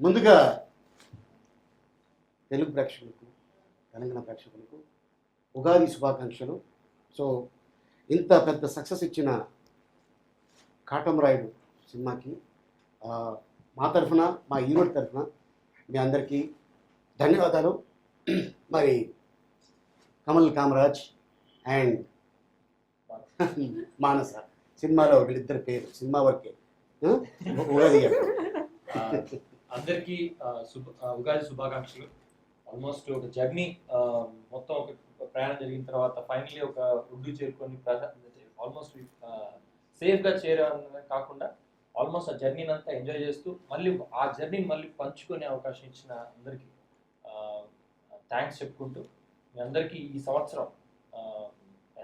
ముందుగా తెలుగు ప్రేక్షకులకు, తెలంగాణ ప్రేక్షకులకు ఉగాది శుభాకాంక్షలు. సో ఇంత పెద్ద సక్సెస్ ఇచ్చిన కాటమరాయుడు సినిమాకి మా తరఫున, మా యూనిట్ తరఫున మీ అందరికీ ధన్యవాదాలు. మరి కమల్ కామరాజ్ అండ్ మానస సినిమాలో వీళ్ళిద్దరి పేరు సినిమా వరకే ఉగాది అందరికీ ఉగాది శుభాకాంక్షలు. ఆల్మోస్ట్ ఒక జర్నీ మొత్తం ఒక ప్రయాణం జరిగిన తర్వాత ఫైనల్లీ ఒక ఒడ్డు చేరుకొని ఆల్మోస్ట్ సేఫ్గా చేరడం కాకుండా ఆల్మోస్ట్ ఆ జర్నీని అంతా ఎంజాయ్ చేస్తూ మళ్ళీ ఆ జర్నీని మళ్ళీ పంచుకునే అవకాశం ఇచ్చిన అందరికీ థ్యాంక్స్ చెప్పుకుంటూ మీ అందరికీ ఈ సంవత్సరం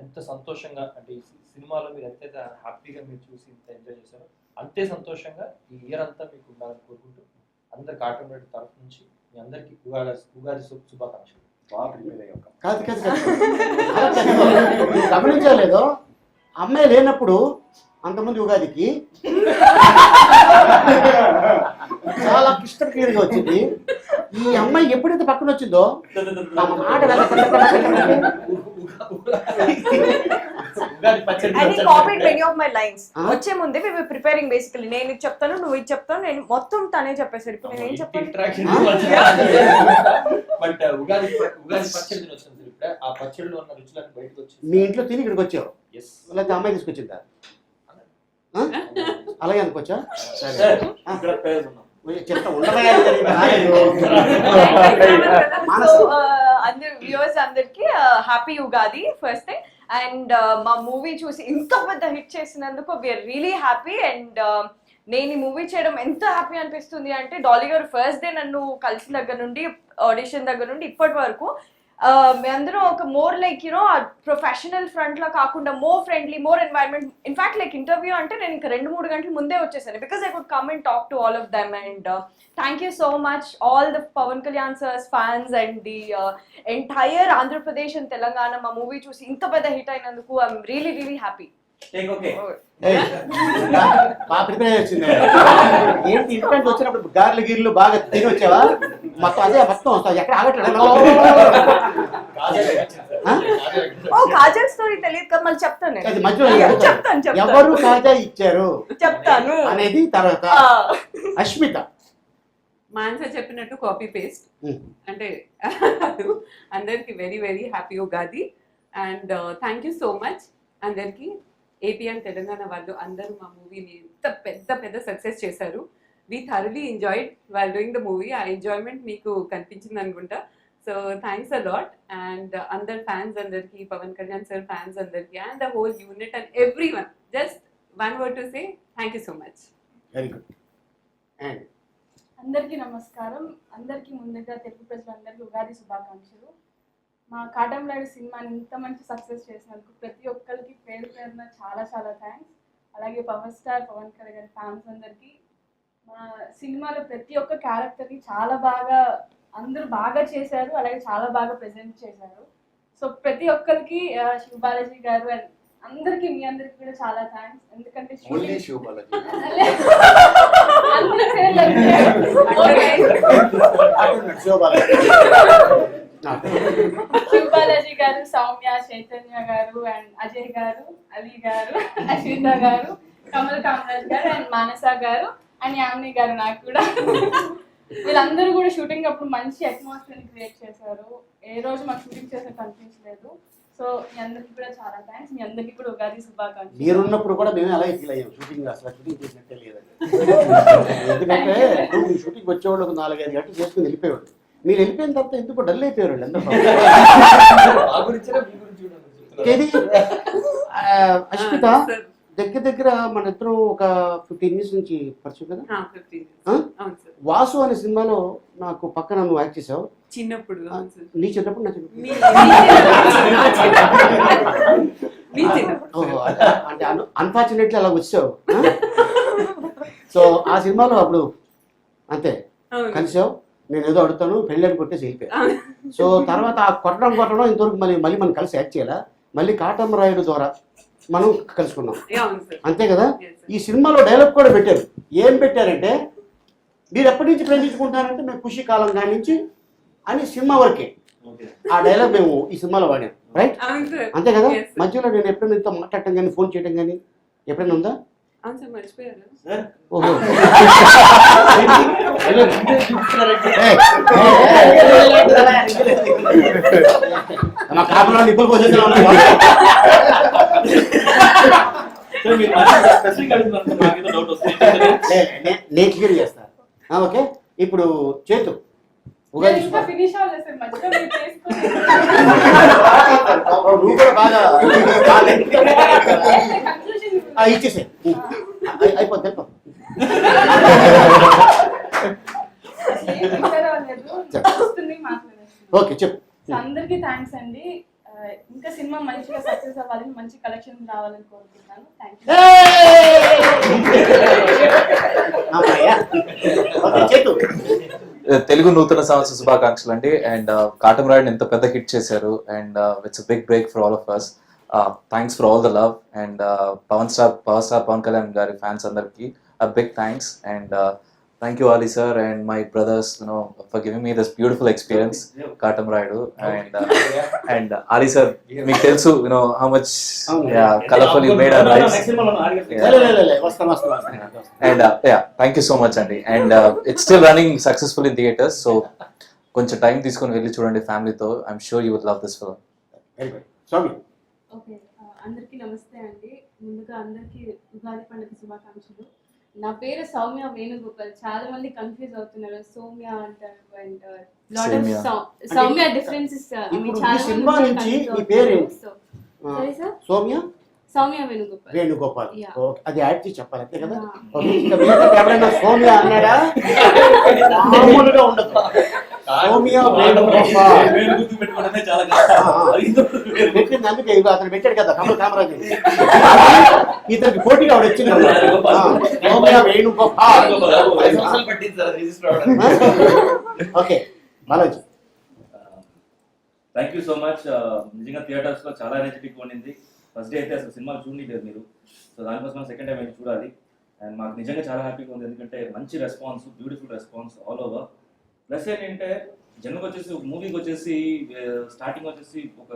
ఎంత సంతోషంగా అంటే ఈ సినిమాలో మీరు ఎంతైతే హ్యాపీగా మీరు చూసి ఇంత ఎంజాయ్ చేశారో అంతే సంతోషంగా ఈ ఇయర్ అంతా మీకు ఉండాలని కోరుకుంటూ అందరికి కాటమరాయుడు తరఫు నుంచి మీ అందరికీ ఉగాది శుభాకాంక్షలు. కాదు గమనించలేదో అమ్మాయి లేనప్పుడు అంతమంది ఉగాదికి చాలా క్లిస్టర్ క్లియర్గా వచ్చింది. ఈ అమ్మాయి ఎప్పుడైతే పక్కన వచ్చిందో మాట వచ్చే ముందే మేము ప్రిపేరింగ్ బేసికలీ నేను ఇది చెప్తాను, నువ్వు ఇది చెప్తాను, నేను మొత్తం తనే చెప్పేసాడు. ఇప్పుడు నేను ఏం చెప్పాను? ఆ పచ్చడిలో ఉన్న రుచులను బయటకు వచ్చి మీ ఇంట్లో తిని ఇక్కడికి వచ్చావు, లేకపోతే అమ్మాయి తీసుకొచ్చిందా? అలాగే అనుకోవచ్చా? సరే చెప్తా అందరు వ్యూవర్స్ అందరికి happy Ugadi first thing. And మా మూవీ చూసి ఇంత పెద్ద హిట్ చేసినందుకు వీఆర్ రియలీ హ్యాపీ. అండ్ నేను ఈ మూవీ చేయడం ఎంత హ్యాపీ అనిపిస్తుంది అంటే డాలీ గారు ఫస్ట్ డే నన్ను కలిసిన దగ్గర నుండి, ఆడిషన్ దగ్గర నుండి ఇప్పటి వరకు మీ అందరూ ఒక more like you know professional front లా కాకుండా more friendly, more environment. In fact like interview అంటే నేను ఇంకా 2-3 గంటల ముందే వచ్చేసాను because I could come and talk to all of them. And thank you so much all the Pawan Kalyan sir's fans and the entire Andhra Pradesh and Telangana మా movie చూసి ఇంత పెద్ద హిట్ అయినందుకు ఐఎమ్ రియలీ రియలీ హ్యాపీ. ఏంటి ఇంటర్నెట్ వచ్చినప్పుడు గార్లు గిర్లు బాగా తిని వచ్చావా? మొత్తం అదే మొత్తం ఎక్కడ ఆగట్లేదు. కాజల్ స్టోరీ తెలియదు కదా, మళ్ళీ చెప్తాను. మధ్యలో ఎవరు కాజా ఇచ్చారు చెప్తాను అనేది తర్వాత. అష్మిత మాన్స చెప్పినట్టు కాపీ పేస్ట్ అంటే అందరికి very very happy Ugadi. And thank you so much అందరికి. ఏపీ అండ్ తెలంగాణ వాళ్ళు అందరూ మా మూవీని ఎంత పెద్ద పెద్ద సక్సెస్ చేశారు. We thoroughly enjoyed while doing the movie. ఆ ఎంజాయ్మెంట్ మీకు కనిపించింది అనుకుంటా. So thanks a lot. And అందరు ఫ్యాన్స్ అందరికి, పవన్ కళ్యాణ్ సార్ ఫ్యాన్స్ అందరికి and the whole unit and every one, just one word to say thank you so much. Very good. And అందరికీ నమస్కారం. అందరికీ ముందుగా తెలుగు ప్రజలందరికీ ఉగాది శుభాకాంక్షలు. మా కాటమరాయుడు సినిమాని ఇంత మంచి సక్సెస్ చేసినందుకు ప్రతి ఒక్కరికి పేరు పేరున చాలా చాలా థ్యాంక్స్. అలాగే power star Pawan Kalyan fans అందరికీ. మా సినిమాలో ప్రతి ఒక్క క్యారెక్టర్ని చాలా బాగా అందరూ బాగా చేశారు, అలాగే చాలా బాగా ప్రెజెంట్ చేశారు. సో ప్రతి ఒక్కరికి శివ బాలాజీ గారు అండ్ అందరికి, మీ అందరికి కూడా చాలా థ్యాంక్స్. ఎందుకంటే శివ బాలాజీ గారు, సౌమ్య, చైతన్య గారు అండ్ అజయ్ గారు, అలీ గారు, అశ్విత గారు, కమల్ కామరాజ్ గారు అండ్ మానస గారు అండ్ యామిని గారు. నాకు కూడా వీళ్ళందరూ కూడా షూటింగ్ అప్పుడు మంచి అట్మాస్ఫియర్ క్రియేట్ చేశారు. ఏ రోజు మాకు షూటింగ్ చేసినట్టు అనిపించలేదు. సో మీ అందరికి కూడా చాలా థ్యాంక్స్. మీ అందరికి కూడా ఉగాది శుభాకాంక్షలు. మీరున్నప్పుడు కూడా మేము అలాగే ఫీల్ అయ్యాం. షూటింగ్ అసలు షూటింగ్ చేసినట్టే లేదండి. ఎందుకంటే షూటింగ్ వచ్చేవాళ్ళు ఒక 4-5 గంటలు చేసుకుని వెళ్ళిపోయేవాళ్ళు. మీరు వెళ్ళిపోయిన తర్వాత ఎందుకు డల్ అయిపోయారు అందరూ. అష్మిత దగ్గర దగ్గర మన ఇద్దరు ఒక 15 years నుంచి పరిచయం కదా. వాసు అనే సినిమాలో నాకు పక్కన నువ్వు యాక్ట్ చేసావు చిన్నప్పుడు. నీ చిన్నప్పుడు నా చిన్నప్పుడు అంటే అన్ఫార్చునేట్లీ అలా వచ్చావు. సో ఆ సినిమాలో అప్పుడు అంతే కలిసావు. నేను ఏదో అడుగుతాను, పెళ్ళని కొట్టేసి వెళ్ళిపోయాను. సో తర్వాత ఆ కొట్టడం ఇంతవరకు మళ్ళీ మనం కలిసి యాక్ట్ చేయాలా? మళ్ళీ కాటమరాయుడు ద్వారా మనం కలుసుకున్నాం, అంతే కదా. ఈ సినిమాలో డైలాగ్ కూడా పెట్టారు. ఏం పెట్టారంటే మీరు ఎప్పటి నుంచి ప్రేమించుకుంటారంటే మేము ఖుషి కాలం కాడి నుంచి అని సినిమా వరకే ఓకే ఆ డైలాగ్ మేము ఈ సినిమాలో వాడాం, రైట్? అవును సార్. అంతే కదా? Yes, sir. మధ్యలో నేను ఎప్పుడైనా ఇంత మాట్లాడటం కానీ ఫోన్ చేయడం కానీ ఎప్పుడైనా ఉందా? అవును సార్, మర్చిపోయారు. సార్ ఓహో మా కాపులో నిప్పులు పోసేస్తున్నాం. మీరు స్పెసిఫిక్ అడుగుతున్నారు, నాకేదో డౌట్ వస్తుంది. నేను క్లియర్ చేస్తా. ఓకే, ఇప్పుడు చేతు ఉగాది ఇంకా ఫినిష్ అవ్వలేదు సార్, మధ్యలో మీరు చేసుకొని నువ్వు కూడా బాగా కన్క్లూజన్ ఇచ్చేసే అయిపోద్ది. ఓకే చెప్పు. సో అందరికీ థ్యాంక్స్ అండి. ఇంకా సినిమా మంచిగా సక్సెస్ అవ్వాలని, మంచి కలెక్షన్స్ రావాలని కోరుకుంటున్నాను. Thank you. చేతు తెలుగు నూతన సంవత్సర శుభాకాంక్షలు అండి. అండ్ కాటమరాయుడిని ఎంత పెద్ద హిట్ చేశారు and it's big break for all of us. Thanks for all the love and power star Pawan Kalyan గారి ఫ్యాన్స్ అందరికి big thanks and thank you Ali sir and my brothers, for giving me this beautiful experience Katamarayudu. and Ali sir, మీకు తెలుసు how much colorful you made our lives. And thank you so much అండి. And it's still running successfully in theaters, so కొంచెం time తీసుకొని వెళ్ళి చూడండి ఫ్యామిలీతో. I'm sure you would love this film. Okay, అందరికీ నమస్తే అండి. ముందుగా అందరికీ ఉగాది పండుగ శుభాకాంక్షలు. నా పేరు సౌమ్య వేణుగోపాల్. చాలా మంది కన్ఫ్యూజ్ అవుతున్నారు, సౌమ్య అంటారు and lot of Soumya. Soumya differences. ఇప్పుడు ఈ సినిమా నుంచి నీ పేరు ఏంటి? సరే sir, Soumya Soumya Venugopal. Venugopal. Yeah. Okay, అది యాడ్ చేసి చెప్పాలి అంతే కదా? Yeah. ఓకే, ఇంకా మీతో ఎవరైనా సౌమ్య అన్నాడా మామూలుగా ఉండదు. సౌమ్య వేణుగోపాల్ పెట్టుకోవడమే చాలా కష్టం. పెట్టింది అందుకే ఇవి అతను పెట్టాడు కదా కమల్ కామరాజ్. ఇతనికి పోటీగా ఆవిడ వచ్చింది కదా. సౌమ్య వేణుగోపాల్. 5 సంవత్సరాలు పట్టింది సార్ రిజిస్టర్ అవ్వడానికి. Okay Balaji. Thank you so much. నిజంగా థియేటర్స్ లో చాలా ఎనర్జెటిక్ ఉండింది. ఫస్ట్ డే అయితే అసలు సినిమాలు చూడలేదు మీరు, సో దానికోసం సెకండ్ టైం అయితే చూడాలి. అండ్ మాకు నిజంగా చాలా హ్యాపీగా ఉంది, ఎందుకంటే మంచి response, beautiful response all over. Plus ఏంటంటే జనరల్గా వచ్చేసి ఒక మూవీకి వచ్చేసి స్టార్టింగ్ వచ్చేసి ఒక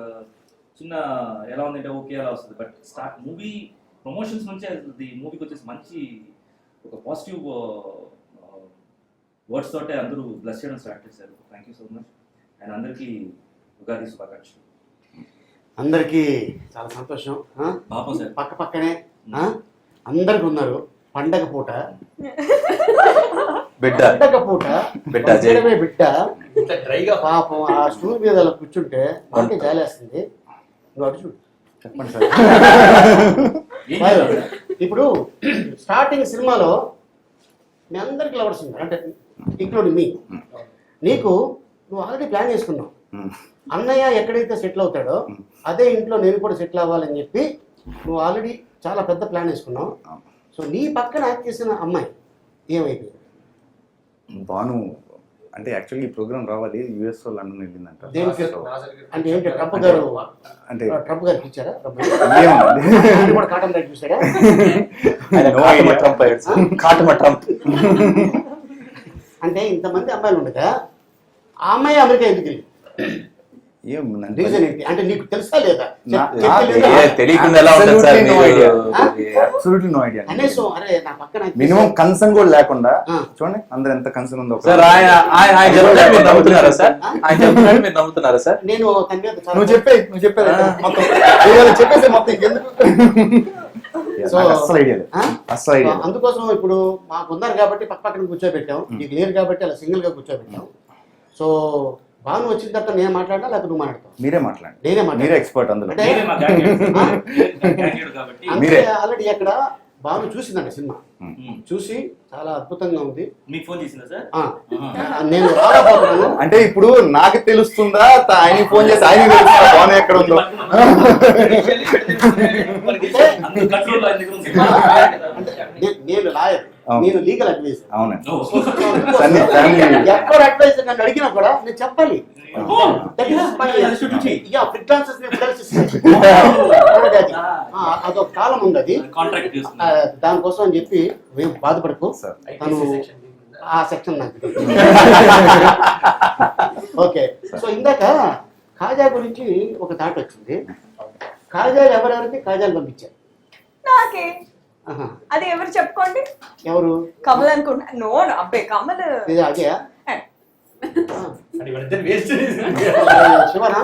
చిన్న ఎలా ఉందంటే ఓకే అలా వస్తుంది, బట్ మూవీ ప్రమోషన్స్ నుంచే అది మూవీకి వచ్చేసి మంచి ఒక పాజిటివ్ వర్డ్స్ తోటే అందరూ బ్లెస్ చేయడం స్టార్ట్ చేశారు. Thank you so much. And అందరికీ ఉగాది శుభాకాంక్షలు. అందరికీ చాలా సంతోషం. పాపం సార్ పక్క పక్కనే అందరికి ఉన్నారు. పండగ పూట బిడ్డ బిడ్డ చేయడమే బిడ్డ. ఇంత డ్రైగా పాపం ఆ స్టూల్ మీద అలా కూర్చుంటే మనకే జాలేస్తుంది. నువ్వు అటు చూడు. చెప్పండి సార్. ఇప్పుడు స్టార్టింగ్ సినిమాలో మీ అందరికి లవర్స్ ఉన్నారు, అంటే ఇంక్లూడింగ్ మీ. నీకు నువ్వు ఆల్రెడీ ప్లాన్ చేసుకున్నావు, అన్నయ్య ఎక్కడైతే సెటిల్ అవుతాడో అదే ఇంట్లో నేను కూడా సెటిల్ అవ్వాలని చెప్పి నువ్వు ఆల్రెడీ చాలా పెద్ద ప్లాన్ వేసుకున్నావు. సో నీ పక్కన యాక్ట్ చేసిన అమ్మాయి ఏమైపోయింది? భాను అంటే యాక్చువల్లీ ఈ ప్రోగ్రామ్ రావాలి యూఎస్ లండన్ వెళ్ళిందంట. దేనికి? అంటే ఏంటి ట్రంప్ గారు అంటే ట్రంప్ గారికి ఇచ్చారా? ఏమోనండి. ఆయన కూడా కాటన్ రైట్ చూసాడా? ట్రంప్ అంటే ఇంతమంది అమ్మాయిలు ఉండగా ఆ అమ్మాయి అమెరికా ఎందుకు వెళ్ళింది? ఏముందండి రీజన్ ఏంటి? అంటే నీకు తెలుసా లేదా? తెలియకుండా ఎలా ఉంటుంది సార్? Absolutely no idea. కనీసం అరే నా పక్కన మినిమం కన్సర్న్ కూడా లేకుండా చూడండి అందరు ఎంత కన్సర్న్ ఉందో. సార్ ఆయన చెప్తున్నాడు మీరు నమ్ముతున్నారా సార్? ఆయన చెప్తున్నాడు మీరు నమ్ముతున్నారా సార్? నేను తన మీద చాలా- నువ్వు చెప్పేది మొత్తం చెప్పేసి మొత్తం ఎందుకు అస్సలు ఐడియా లేదు. అస్సలు ఐడియా లేదు. అందుకోసం ఇప్పుడు మాకు ఉన్నారు కాబట్టి పక్క పక్కన కూర్చోబెట్టాం, నీకు లేరు కాబట్టి అలా సింగిల్ గా కూర్చోబెట్టాం. సో భాను వచ్చిన తర్వాత నేను మాట్లాడా లేకపోతే నువ్వు మాట్లాడతావు? మీరే మాట్లాడండి, నేనే మీరే మాట్లాడా. ఎక్స్పర్ట్ అందులో. అంటే మీరే మా క్యాండిడేట్ కాబట్టి మీరే. ఆల్రెడీ అక్కడ భాను చూసిందండి సినిమా, చూసి చాలా అద్భుతంగా ఉంది. మీకు ఫోన్ చేసిందా సార్? నేను రాకపోతున్నాను అంటే ఇప్పుడు నాకు తెలుస్తుందా ఆయన ఫోన్ చేసి ఆయన తెలుస్తుందా భాను ఎక్కడ ఉందో? అందరూ కంట్రోల్ నేను లాయర్, నేను లీగల్ అడ్వైజర్. అవునండి. ఎక్కడ అడ్వైజర్ నన్ను అడిగినా కూడా నేను చెప్పాలి. అదొక కాలం ఉంది, అది కాంట్రాక్ట్ దానికోసం అని చెప్పి మేము బాధపడకు. తను ఆ సెక్షన్ నాకు ఓకే. సో ఇందాక కాజా గురించి ఒక థాట్ వచ్చింది. కాజాలు ఎవరెవరికి కాజాలు పంపించారు? నాకే. ఆహా. అది ఎవరు చెప్పుకోండి. ఎవరు? కమల్ అనుకుంటా. నో అబ్బే కమల్. ఇది అదే అంటే వీళ్ళిద్దరు వేస్ట్ శివనా?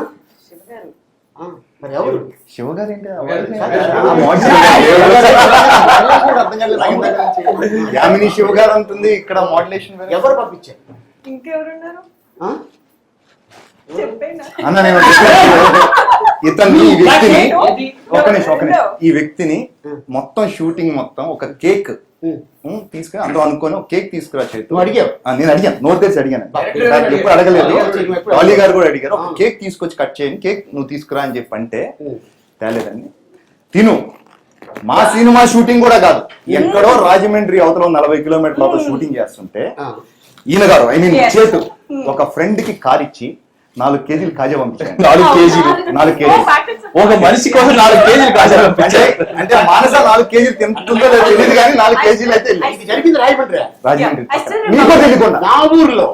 శివగారు. మరి ఎవరు? శివ గారు ఏంటి యామిని శివ గారు అంటుంది ఇక్కడ మోడ్యులేషన్ ఎవరు పంపించారు? ఇంకెవరున్నారు ఆ? చెప్పేనా? అన్న నేను ఇతన్ని ఈ వ్యక్తిని ఒక నిమిషం ఈ వ్యక్తిని మొత్తం షూటింగ్ మొత్తం ఒక కేక్ తీసుకుని అందులో అనుకొని ఒక కేక్ తీసుకురా చేతి. నువ్వు అడిగావు? నేను అడిగాను, నోట్ తెలిసి అడిగాను, ఎప్పుడు అడగలేదు. డాలీ గారు కూడా అడిగారు, ఒక కేక్ తీసుకొచ్చి కట్ చేయని, కేక్ నువ్వు తీసుకురా అని చెప్పి అంటే తేలేదండి. తిను మా సినిమా షూటింగ్ కూడా కాదు, ఎక్కడో రాజమండ్రి అవతల 40 కిలోమీటర్ల లోపల షూటింగ్ చేస్తుంటే ఈయన గారు ఐ మీన్ చేతు ఒక ఫ్రెండ్ కి కార్ ఇచ్చి 4 కేజీలు కాజా పంపించారు. 4 కేజీలు 4 కేజీలు ఒక మనిషి కోసం 4 కేజీలు కాజా పంపించారు. అంటే మానస 4 కేజీలు తింటుందో లేదో తెలియదు కానీ 4 కేజీలు అయితే ఇది జరిగింది రాయమండ్రి. రాజమండ్రి I still మీకు తెలియకుండా నా ఊర్లో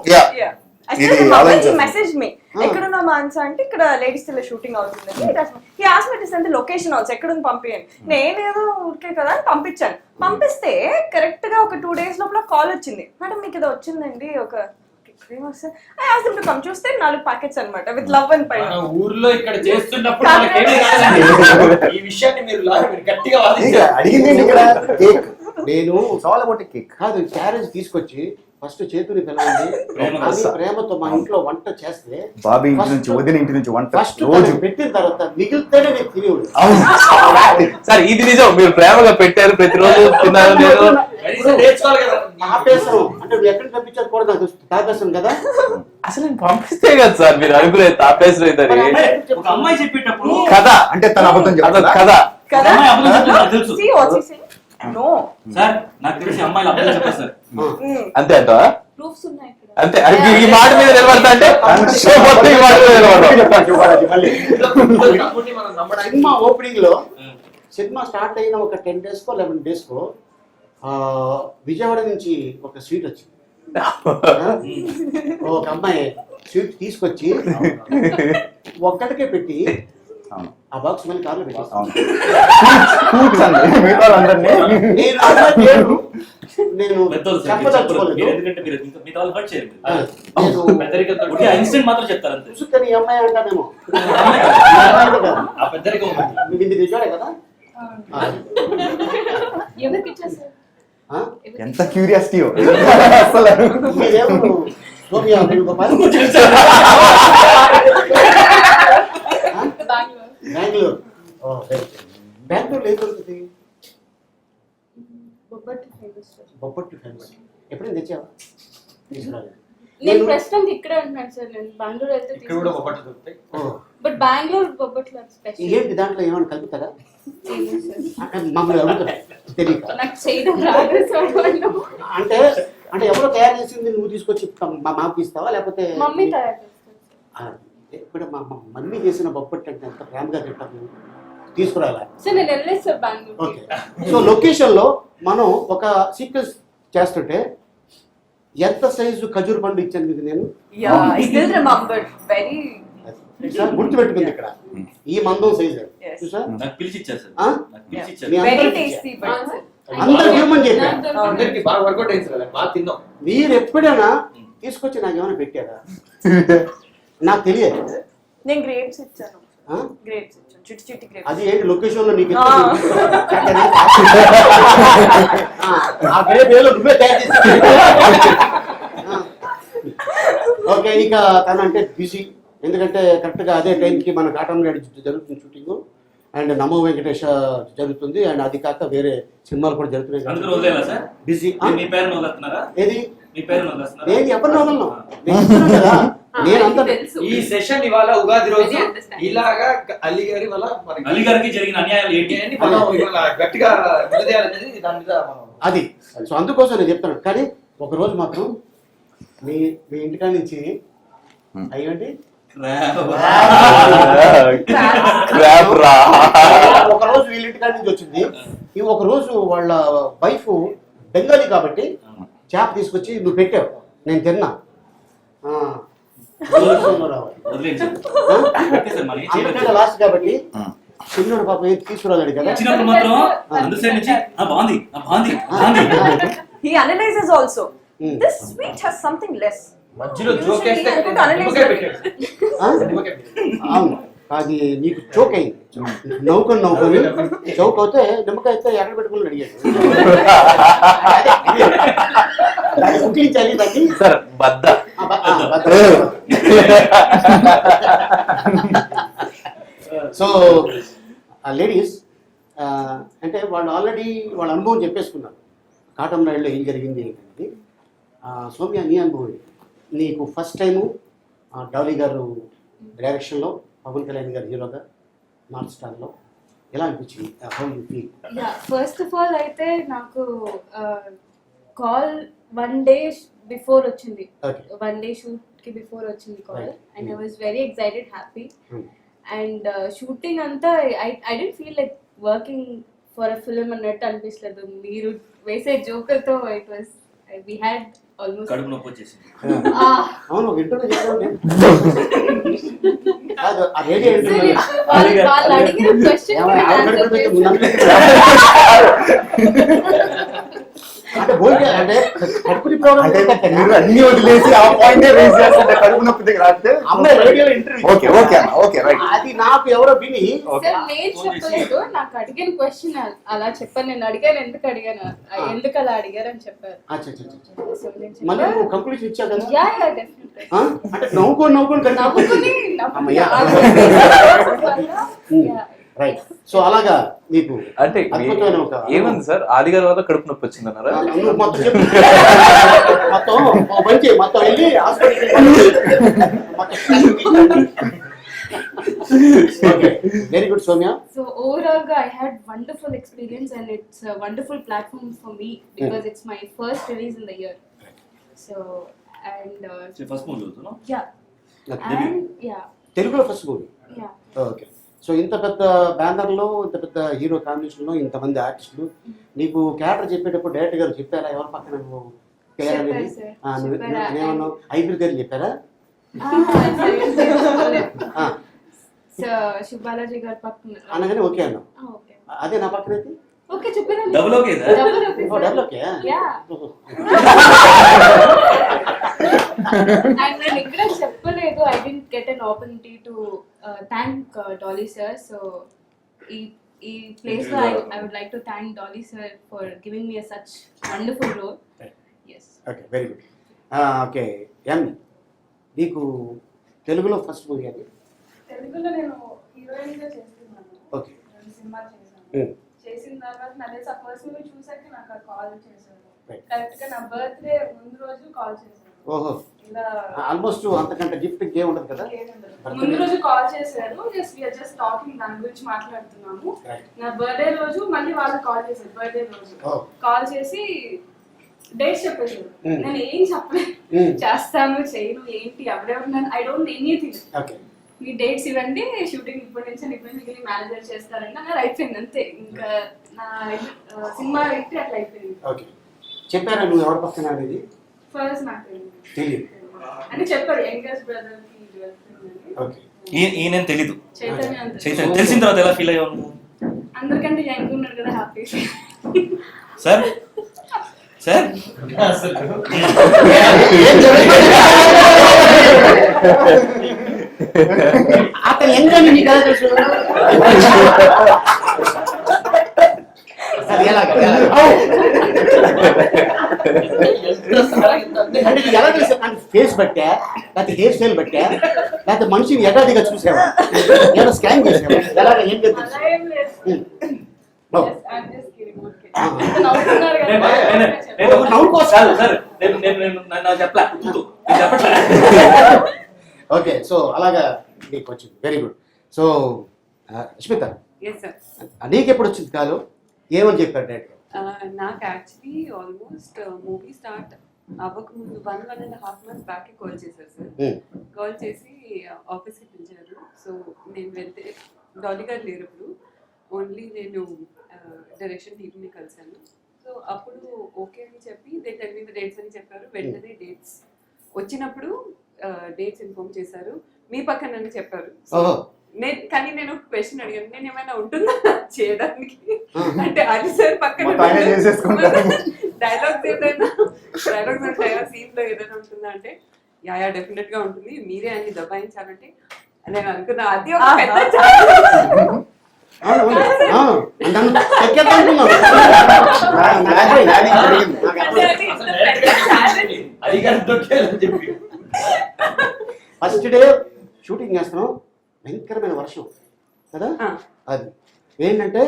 ఇది ఆలోచించాలి. మెసేజ్ మీ ఎక్కడున్నా మాన్సా అంటే ఇక్కడ లేడీస్ తెల్ల షూటింగ్ అవుతుంది. లొకేషన్ ఆల్సో ఎక్కడుంది పంపించండి. నేనేదో ఊరికే కదా అని పంపించాను. పంపిస్తే కరెక్ట్ గా ఒక 2 days లోపల కాల్ వచ్చింది. మేడం మీకు ఏదో వచ్చిందండి ఒక చూస్తే 4 ప్యాకెట్స్ అన్నమాట విత్ లవ్ అండ్ పైన. ఊర్లో ఇక్కడ చేస్తున్నప్పుడు మనకేమీ కాదు. ఈ విషయాన్ని మీరు గట్టిగా వాదించారు. అడిగింది ఇక్కడ కేక్, నేను చాలా బట్టి కేక్ కాదు క్యారేజ్ తీసుకొచ్చి ఫస్ట్ చేతుని పిలవండి ప్రేమతో మా ఇంట్లో వంట చేస్తే బాబీ ఇంటి నుంచి వదిన ఇంటి నుంచి వంట ఫస్ట్ రోజు పెట్టిన తర్వాత మిగిలితేనే నేను తినేవాడు. సార్ ఇది నిజం, మీరు ప్రేమగా పెట్టారు, ప్రతిరోజు తిన్నారు. నేను నేర్చుకోవాలి కదా. తాపేసం అంటే నువ్వు ఎక్కడికి పంపించారు కూడా నాకు తాపేసం కదా. అసలు నేను పంపిస్తే కదా సార్ మీరు అనుకునే తాపేసిన ఒక అమ్మాయి చెప్పేటప్పుడు కదా, అంటే తన అబద్ధం చెప్పాలి కదా కదా అమ్మాయి అబద్ధం చెప్పింది నాకు తెలుసు See what he said? No. Sir, నాకు తెలిసి అమ్మాయిలు అబద్ధం చెప్పారు సార్. అంతే అంటావా? ప్రూఫ్స్ ఉన్నాయి ఇక్కడ. అంతే అది ఈ మాట మీద నిలబడతా అంటే షో మొత్తం ఈ మాట మీద నిలబడతాం. మనం నమ్మడానికి సినిమా ఓపెనింగ్ లో సినిమా స్టార్ట్ అయిన ఒక 10 days కో 11 days కో విజయవాడ నుంచి ఒక స్వీట్ వచ్చింది. ఒక అమ్మాయి స్వీట్ తీసుకొచ్చి ఒక్కడికే పెట్టి ఆ బాక్స్ మళ్ళీ కార్లో పెట్టేస్తాను. నేను పెద్దోళ్ళు సార్, మీరు చెప్పదలుచుకోలేదు. మీరు ఎందుకంటే మీరు మిగతా వాళ్ళు హర్ట్ చేయరు. నేను పెద్దరికంతో ఒకటి ఆ ఇన్సిడెంట్ మాత్రం చెప్తారు అంతే. చూసుకొని ఈ అమ్మాయి అంటానేమో ఆ పెద్దరికం ఉంది. ఇది విజయవాడే కదా. ఎవరికి ఇచ్చేసారు? ఎంత క్యూరియాసిటీ మీరేమో సోనియా వేణుగోపాల్ బెంగళూరు. బెంగళూరులో ఏం దొరుకుతుంది? బొబ్బట్టు ఫేమస్. ఎప్పుడైనా తెచ్చావా? తీసుకురాలేదు. నేను ప్రస్తుతం ఇక్కడే ఉంటున్నాను సార్. నేను బెంగళూరు అయితే ఇక్కడ కూడా బొబ్బట్లు దొరుకుతాయి. But Bengaluru bobbatlu special. ఏంటి దాంట్లో ఏమైనా కలుపుతారా? మమ్మల్ని అడుగుతున్నా తెలియక. నాకు చేయడం రాదు సార్. అంటే అంటే ఎవరో తయారు చేసింది నువ్వు తీసుకొచ్చి మాకు ఇస్తావా లేకపోతే మమ్మీ తయారు చేస్తారు. ఇప్పుడు మా మమ్మీ చేసిన బొబ్బట్టు అంటే ఎంత ప్రేమగా తింటాను. తీసుకురాలా? సార్ నేను వెళ్ళలేదు sir Bengaluru. Okay. So location లో మనం ఒక సీక్వెన్స్ చేస్తుంటే ఎంత సైజు ఖజూర్ పండు ఇచ్చాను మీకు నేను? గుర్తు పెట్టుకుంది ఇక్కడ ఈ మందం సైజు చూసా. నాకు పిలిచి ఇచ్చారు సార్, ఆ? నాకు పిలిచి ఇచ్చారు. మీ వెరీ అందరికీ టేస్టీ ఇచ్చా. అందరికి ఇవ్వమని చెప్పాను. అందరికి బాగా వర్కౌట్ అయింది సార్, బాగా తిన్నాం. మీరు ఎప్పుడైనా తీసుకొచ్చి నాకు ఏమైనా పెట్టారా? నాకు తెలియదు. నేను గ్రేప్స్ ఇచ్చాను. ఆ? గ్రేప్స్ ఇచ్చాను, చిట్టి చిట్టి గ్రేప్స్. అది ఏంటి లొకేషన్ లో నీకు ఆ గ్రేప్ ఏదో నువ్వే తయారు చేసి. ఓకే. ఇక తనంటే బిజీ, ఎందుకంటే కరెక్ట్గా అదే టైంకి మన కాటన్ రెడ్డి జరుగుతుంది షూటింగ్ అండ్ నమో వెంకటేష్ జరుగుతుంది అండ్ అది కాక వేరే సినిమాలు కూడా అందుకు జరుగుతున్నాయి. వదిలేలా సార్? బిజీ. మీ పేరు వదిలేస్తున్నారా? ఏది మీ పేరు వదిలేస్తున్నారా? నేను ఎవరిని వదలను. నేను చెప్తున్నాను కదా, నేను అంత తెలుసు. ఈ సెషన్ ఇవాళ ఉగాది రోజు Very understanding. ఇలాగా అలీ గారి వల్ల మనకి అలీ గారికి జరిగిన అన్యాయాలు ఏంటి ఏంటి మనం ఇవాళ గట్టిగా నిలదీయాలనేది దాని మీద మనం అది. సో అందుకోసం నేను చెప్తాను. కానీ ఒక రోజు మాత్రం మీ మీ ఇంటికాడ నుంచి అయ్యండి ఒక రోజు వీళ్ళ ఇంటికాడ నుంచి వచ్చింది. ఈ ఒక రోజు వాళ్ళ వైఫ్ బెంగాలీ కాబట్టి చేప తీసుకొచ్చి నువ్వు పెట్టావు, నేను తిన్నా. ఈ విషయంలో రావాలి. వదిలేండి సార్. ఓకే సార్, మరి ఏం చేయలేదు అందుకనే సార్. లాస్ట్ కాబట్టి చిన్నోడు పాపం ఏం తీసుకురాలేడు కదా. ఇచ్చినప్పుడు మాత్రం అందరి సైడ్ నుంచి బాగుంది బాగుంది. He analyzes also. Hmm. This sweet has something less. మధ్యలో Usually జోక్ వేస్తే I could analyze నిమ్మకాయ it. పెట్టాడు. ఆ? నిమ్మకాయ పెట్టాడు. అవును, అది నీకు చోక్ అయింది. నవ్వుకొని చౌక్ అవుతే నిమ్మకాయ అయితే ఎక్కడ పెట్టుకుని అడిగాడు. దాన్ని కుట్టించాలి దాన్ని. సార్ బద్ద. సో లేడీస్ అంటే వాళ్ళు ఆల్రెడీ వాళ్ళ అనుభవం చెప్పేసుకున్నారు కాటన్ రైడ్లో ఏం జరిగింది ఏంటంటే. సౌమ్య, నీ అనుభవం ఏంటి? నీకు ఫస్ట్ టైము డాలీ గారు డైరెక్షన్లో, పవన్ కళ్యాణ్ గారు హీరోగా, నార్త్ స్టార్లో ఎలా అనిపించింది? How you feel? Yeah, first of all అయితే నాకు కాల్ 1 day బిఫోర్ వచ్చింది. ఓకే. 1 day షూట్కి బిఫోర్ వచ్చింది call. Right. And I was very excited, happy. Hmm. And shooting అంతా I don't feel like working for a film అన్నట్టు అనిపించలేదు. మీరు వేసే జోకులతో it was we had almost కడుపు నొప్పి వచ్చేసింది. అవును, ఒక ఇంటర్వ్యూ చెప్పావు నేను. కాదు, ఆ రేడియో ఇంటర్వ్యూ వాళ్ళు అడిగిన క్వశ్చన్ అంటే భోజనం అంటే కడుపుని ప్రోగ్రామ్ అంటే మీరు అన్ని వదిలేసి ఆ పాయింట్ రేజ్ చేస్తుంటే కడుపు నొప్పి దగ్గర రాస్తే అమ్మాయి రేడియో ఇంటర్వ్యూ. ఓకే ఓకే అన్న, ఓకే రైట్. అది నాకు ఎవరో విని సార్ నేను చెప్పలేదు, నాకు అడిగిన క్వశ్చన్ అలా చెప్పాను. నేను అడిగాను, ఎందుకు అడిగాను, ఎందుకు అలా అడిగారు అని చెప్పారు. అచ్చా అచ్చా అచ్చా. సో నేను మళ్ళీ చెప్పాను, నువ్వు కంక్లూజన్ ఇచ్చావు కదా. Yeah yeah definitely. అంటే నవ్వుకొని నవ్వుకుని అమ్మయ్యా. రైట్. సో అలాగా మీకు అంటే అద్భుతమైన ఒక ఏముంది సార్, ఆది గారి వల్ల కడుపు నొప్పి వచ్చిందన్నారా? నువ్వు మొత్తం చెప్పు. మొత్తం ఓ మంచి మొత్తం వెళ్ళి హాస్పిటల్కి very good Soumya. So overall, I had wonderful experience and it's a wonderful platform for me because it's my first release in the year. So and first movie అవుతున్నా. yeah, Okay. and yeah, తెలుగులో first movie. yeah. Okay. So ఇంత పెద్ద బ్యానర్లో, ఇంత పెద్ద hero కాంబినేషన్లో ఇంతమంది ఆర్టిస్టులు, నీకు క్యారెక్టర్ చెప్పేటప్పుడు డైరెక్టర్ గారు చెప్పారా ఎవరి పక్కన నువ్వు పేరు అనేది? చెప్పారు సార్. నువ్వు చెప్పారా? నేనేమన్నావు, ఐబిల్ గారు చెప్పారా? So Shubhalaji garu pakkuna. అనగానే ఓకే అన్నావు. Okay. అదే నా పక్కన అయితే Okay, చెప్పాను. Double okay sir. Double okay. ఓ డబుల్ ఓకే. Yeah. And నేను ఇక్కడ చెప్పలేదు, I didn't get an opportunity to thank Dolly sir. So ఈ place లో I would like to thank Dolly sir for giving me such wonderful role. Yes. Okay, very good. Okay, ఎం నీకు తెలుగులో first movie అది? తెలుగులో నేను heroine గా చేస్తున్నాను. ఓకే. 2 సినిమాలు చేశాను. చేసిన తర్వాత నా తెలిసి ఫస్ట్ మూవీ చూసాక నాకు కాల్ చేశారు. Right. కరెక్ట్ గా నా బర్త్డే ముందు రోజు కాల్ చేశారు. ఓహో, ఇలా ఆల్మోస్ట్ అంతకంటే గిఫ్ట్ ఏం ఉండదు కదా. ముందు రోజు కాల్ చేశారు. జస్ట్ టాకింగ్, దాని గురించి మాట్లాడుతున్నాము. Right. నా బర్త్డే రోజు మళ్ళీ వాళ్ళు కాల్ చేశారు. బర్త్డే రోజు Oh. కాల్ చేసి డేట్స్ చెప్పేశారు. Mm. నేను ఏం చెప్పలేదు, చేస్తాను చేయను ఏంటి ఎవరెవరు, I don't anything. Okay. Me dates ఇవ్వండి, షూటింగ్ ఇప్పటి నుంచి మిగిలిన మేనేజర్ చేస్తారంటే నాకు అయిపోయింది అంతే. ఇంకా నా సినిమా అయితే అట్లా అయిపోయింది. ఓకే, చెప్పారా నువ్వు ఎవరి పక్కన అనేది? ఫస్ట్ నాకు తెలియదు. అని చెప్పారు, యంగెస్ట్ బ్రదర్ కి అని. ఓకే. ఈయన తెలీదు. చైతన్య అంతే. చైతన్య తెలిసిన తర్వాత ఎలా ఫీల్ అయ్యావు నువ్వు? అందరికంటే యంగ్ ఉన్నాడు కదా, హ్యాపీ. సార్ సార్ అతను ఎందుకని నీకు ఎలా తెలుసు? అది ఎలాగా? అంటే నీకు ఎలా తెలుసు? అంటే ఫేస్ బట్టా, లేకపోతే హెయిర్ స్టైల్ బట్టా, లేకపోతే మనిషిని యథాదిగా చూసావా, ఏమైనా స్కాన్ చేసావా, ఎలాగ ఏం తెలుసు? అలా ఏం లేదు. ఓ. I'm just kidding, okay. నవ్వుతున్నారు కదా. నాకు చెప్పలే నేను చెప్పట్లే. ఓకే, సో అలాగా నీకు వచ్చింది. Very good. So Smita, Yes, sir. నీకు ఎప్పుడు వచ్చింది కాదు? ఏమని చెప్పారు డైరెక్టర్? నాకు యాక్చువల్లీ ఆల్మోస్ట్ మూవీ స్టార్ట్ అవ్వకముందు 1.5 months బ్యాక్ కాల్ చేశారు సార్. కాల్ చేసి ఆఫీస్కి పిలిచారు. సో నేను వెళ్తే డాలీ గారు లేరు ఇప్పుడు, ఓన్లీ నేను డైరెక్షన్ టీమ్ని కలిశాను. సో అప్పుడు ఓకే అని చెప్పి they tell me the dates అని చెప్పారు. వెంటనే డేట్స్ వచ్చినప్పుడు డేట్స్ ఇన్ఫార్మ్ చేశారు. మీ పక్కన అని చెప్పారు. ఓహో. కానీ నేను ఒక క్వశ్చన్ అడిగాను, నేను ఏమైనా ఉంటుందా చేయడానికి అంటే అది సార్ పక్కన మొత్తం చేసేసుకుంటారు. డైలాగ్స్ ఉంటాయా, సీన్ లో ఏదైనా ఉంటుందా అంటే యా డెఫినెట్ గా ఉంటుంది, మీరే అన్ని దబాయించాలంటే నేను అనుకున్నా అది ఒక పెద్ద ఫస్ట్ డే షూటింగ్ చేస్తున్నాం, భయంకరమైన వర్షం కదా. అది ఏంటంటే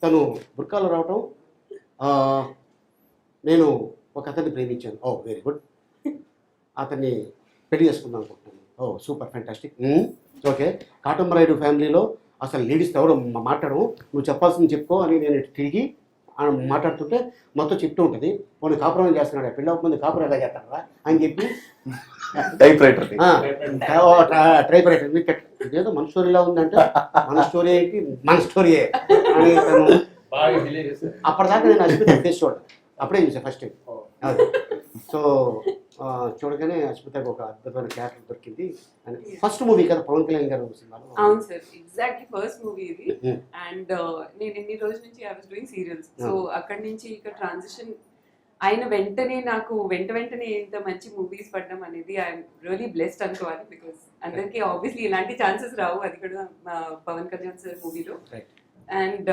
తను బుర్కాలో రావటం, నేను ఒక అతన్ని ప్రేమించాను. ఓ వెరీ గుడ్. అతన్ని పెళ్లి చేసుకుందాం అనుకుంటున్నాను. ఓ సూపర్ ఫ్యాంటాస్టిక్. ఓకే. కాటమరాయుడు ఫ్యామిలీలో అసలు లేడీస్ ఎవరు మాట్లాడము, నువ్వు చెప్పాల్సింది చెప్పుకో అని నేను తిరిగి మాట్లాడుతుంటే మొత్తం చెప్తూ ఉంటుంది. కొన్ని కాపురం చేస్తున్నాడు, పెళ్ళి అవ్వకముందు కాపురం ఎలా చేస్తారా అని చెప్పి టైప్ రైటర్ టైప్ రైటర్ ఇదేదో మన స్టోరీలా ఉందంటే మన స్టోరీ ఏంటి, మన స్టోరీయే అని తను అప్పటిదాకా నేను అశ్మిత ఫేస్ చూడ అప్పుడే చూసాను ఫస్ట్ టైం. అది సో చూడగానే అశ్మితకు ఒక అద్భుతమైన క్యారెక్టర్ దొరికింది. ఫస్ట్ మూవీ కదా పవన్ కళ్యాణ్ గారు సినిమాలో. అవును సార్, ఎగ్జాక్ట్లీ ఫస్ట్ మూవీ ఇది. అండ్ నేను ఎన్ని రోజుల నుంచి I was doing serials. So అక్కడి నుంచి ఇక్కడ ట్రాన్సిషన్ అయిన వెంటనే నాకు వెంటనే ఇంత మంచి మూవీస్ పడడం అనేది ఐఎమ్ రియలీ బ్లెస్డ్ అనుకోవాలి. బికాస్ అందరికీ ఆబ్వియస్లీ ఇలాంటి ఛాన్సెస్ రావు, అది కూడా పవన్ కళ్యాణ్ సార్ మూవీలో. అండ్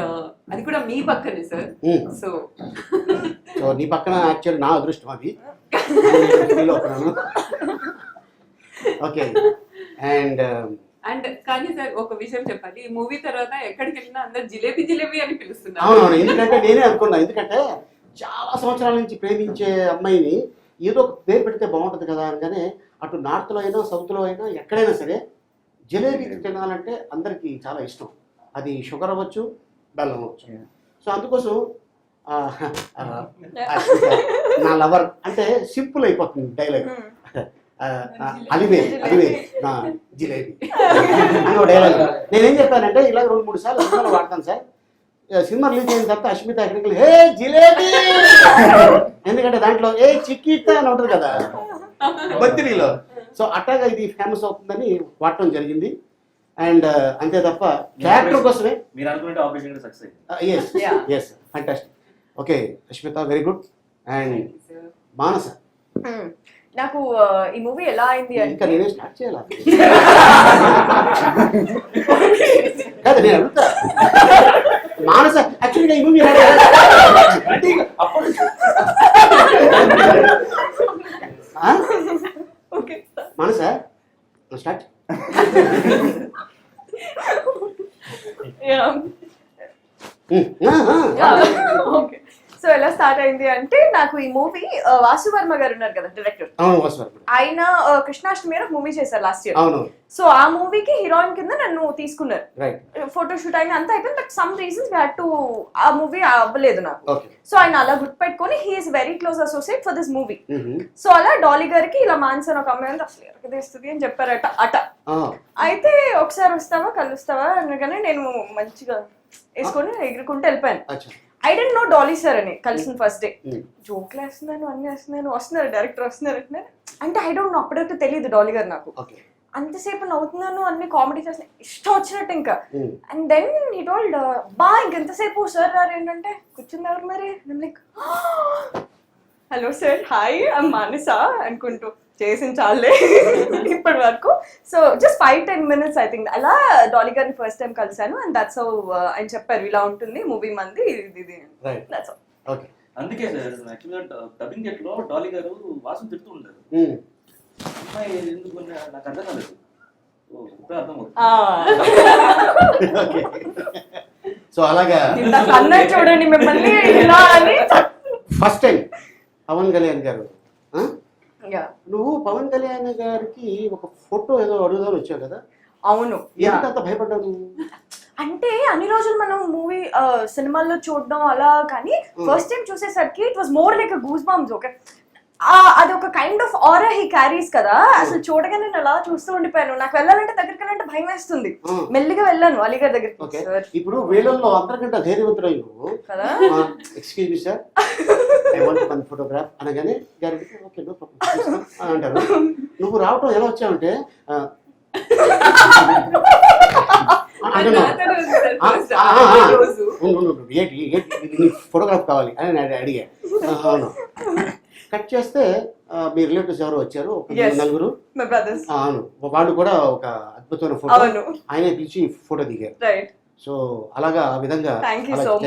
అది కూడా మీ పక్కనే సార్. సో నీ పక్కన యాక్చువల్లీ నా అదృష్టం అది. ఓకే. అండ్ కానీ సార్ ఒక విషయం చెప్పాలి, ఈ మూవీ తర్వాత ఎక్కడికి వెళ్ళినా అందరు జిలేబీ అని పిలుస్తున్నారు. అవునవును, ఎందుకంటే నేనే అనుకున్నా, ఎందుకంటే చాలా సంవత్సరాల నుంచి ప్రేమించే అమ్మాయిని ఏదో ఒక పేరు పెడితే బాగుంటుంది కదా అనగానే అటు నార్త్లో అయినా సౌత్లో అయినా ఎక్కడైనా సరే జిలేబీ తినాలంటే అందరికీ చాలా ఇష్టం. అది షుగర్ అవ్వచ్చు, బెల్లం అవ్వచ్చు. సో అందుకోసం నా లవర్ అంటే సింపుల్ అయిపోతుంది డైలాగ్. అలివే నా జిలేబీ అని ఒక డైలాగ్. నేనేం చెప్పానంటే ఇలా 2-3 సార్లు సినిమాలో వాడతాను సార్. సినిమా రిలీజ్ అయిన తర్వాత అశ్మిత ఎక్కడికి హే జిలేబీ, ఎందుకంటే దాంట్లో ఏ చిక్కిట అని ఉంటుంది కదా బత్తిరిలో. సో అట్టాగా ఇది ఫేమస్ అవుతుందని వాడటం జరిగింది. అండ్ అంతే తప్ప క్యారెక్టర్ కోసమే. మీరు అనుకునే ఆపరేషన్ సక్సెస్ అయింది. Yes fantastic. Okay Ashmita, very good. And Manasa, నాకు ఈ మూవీ ఎలా అయింది ఇంకా అంటే నేనే స్టార్ట్ చేయాలి కాదు, నేను అడుగుతా. మానస యాక్చువల్గా ఈ మూవీ మానస స్టార్ట్. ఓకే. సో ఎలా స్టార్ట్ అయింది అంటే నాకు ఈ మూవీ వాసు వర్మ గారు ఉన్నారు కదా డైరెక్టర్, ఆయన కృష్ణాష్టమి ఒక మూవీ చేశారు లాస్ట్ ఇయర్. సో ఆ మూవీకి హీరోయిన్ కింద నన్ను తీసుకున్నారు. ఫోటోషూట్ అయిన అంతా అయిపోయింది, but some reasons we had to ఆ మూవీ అవ్వలేదు నాకు. సో ఆయన అలా గుర్తుపెట్టుకొని he is very close associate for this movie. So అలా డాలీ గారికి ఇలా మాన్సన్ ఒక అమ్మాయి అసలు ఎరకదేస్తుంది అని చెప్పారట అట. అయితే ఒకసారి వస్తావా కలుస్తావా అనగానే నేను మంచిగా వేసుకొని ఎగురుకుంటూ వెళ్ళిపోయాను. I don't know Dolly sir అని కలిసిన ఫస్ట్ డే. జోక్లు వేస్తున్నాను, అన్ని వేస్తున్నాను, వస్తున్నారు డైరెక్టర్ వస్తున్నారు అంటే ఐ డోంట్ నో, అప్పుడైతే తెలియదు డాలీ గారు నాకు. అంతసేపు నవ్వుతున్నాను, అన్ని కామెడీ చేస్తున్నాను, ఇష్టం వచ్చినట్టు ఇంకా. అండ్ దెన్ హీ టోల్డ్ బా ఇంకెంతసేపు సార్ రారు ఏంటంటే కూర్చున్నారు మరి. Like hello sir, hi I'm Manasa అనుకుంటూ చేసిన చాలే ఇప్పటి వరకు. So just 5-10 minutes I think అలా డాలీ గారిని ఫస్ట్ టైం కలిసాను. అండ్ దట్స్ హౌ ఆయన చెప్పారు ఇలా ఉంటుంది మూవీ మంది ఇది. అందుకే సార్ యాక్చువల్గా డబ్బింగ్ గెట్లో డాలీ గారు వాసు తిడుతూ ఉంటారు, అమ్మాయి ఎందుకు నాకు అర్థం కాలేదు. అర్థం సో అలాగా అన్నయ్య చూడండి మిమ్మల్ని ఇలా అని. ఫస్ట్ టైం పవన్ కళ్యాణ్ గారు, నువ్వు పవన్ కళ్యాణ్ గారికి ఒక ఫోటో ఏదో అడుగుదాని వచ్చావు కదా. అవును. ఎందుకంత భయపడ్డావు? అంటే అన్ని రోజులు మనం మూవీ సినిమాల్లో చూడడం అలా, కానీ ఫస్ట్ టైం చూసేసరికి it was more like goose bumps. Okay, అది ఒక kind of aura he carries కదా, అసలు చూడగానే నేను అలా చూస్తూ ఉండిపోయాను. నాకు వెళ్ళాలంటే దగ్గరికి వెళ్ళాలంటే భయం వేస్తుంది. మెల్లిగా వెళ్ళాను అలీగారి దగ్గరికి. సార్ ఇప్పుడు వీళ్ళల్లో అందరికంటే ధైర్యవంతులు నువ్వు కదా. Excuse me sir, I want one photograph అనగానే గ్యారెంటీ ఓకే నో ప్రాబ్లం అంటారు. నువ్వు రావటం ఎలా వచ్చావంటే ఫోటోగ్రాఫ్ కావాలి అని నేను అడిగా. అవును, కట్ చేస్తే మీ రిలేటివ్స్ ఎవరు వచ్చారు, నలుగురు. అవును, వాళ్ళు కూడా ఒక అద్భుతమైన ఫోటో ఆయనే పిలిచి ఫోటో దిగారు. సో అలాగా ఆ విధంగా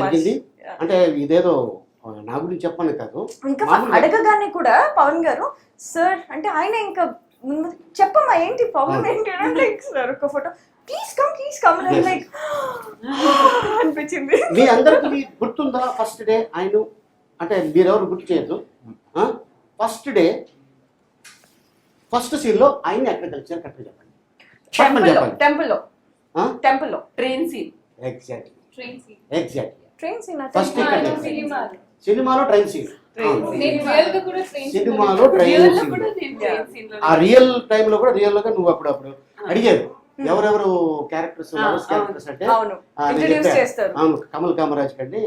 జరిగింది. అంటే ఇదేదో నా గురించి చెప్పాను కాదు, ఇంకా అడగగానే కూడా పవన్ గారు సార్ అంటే ఆయన ఇంకా చెప్పమ్మా ఏంటి ప్రాబ్లం ఏంటి సార్ ఒక ఫోటో ప్లీజ్ కమ్ లైక్ అనిపించింది. మీ అందరికి గుర్తుందా ఫస్ట్ డే ఆయన అంటే మీరెవరు గుర్తు చేయొద్దు. ఫస్ట్ డే ఫస్ట్ సీన్ లో ఆయన ఎక్కడ కలిసారు కరెక్ట్ చెప్పండి. టెంపుల్ లో train scene. Exactly train scene first సినిమాలో ట్రైన్ సీన్. సినిమాలో ట్రైన్ సీన్ ఆ రియల్ టైమ్ లో కూడా రియల్ గా నువ్వు అప్పుడప్పుడు అడిగారు ఎవరెవరు క్యారెక్టర్స్ అంటే అవును కమల్ కామరాజ్ కండి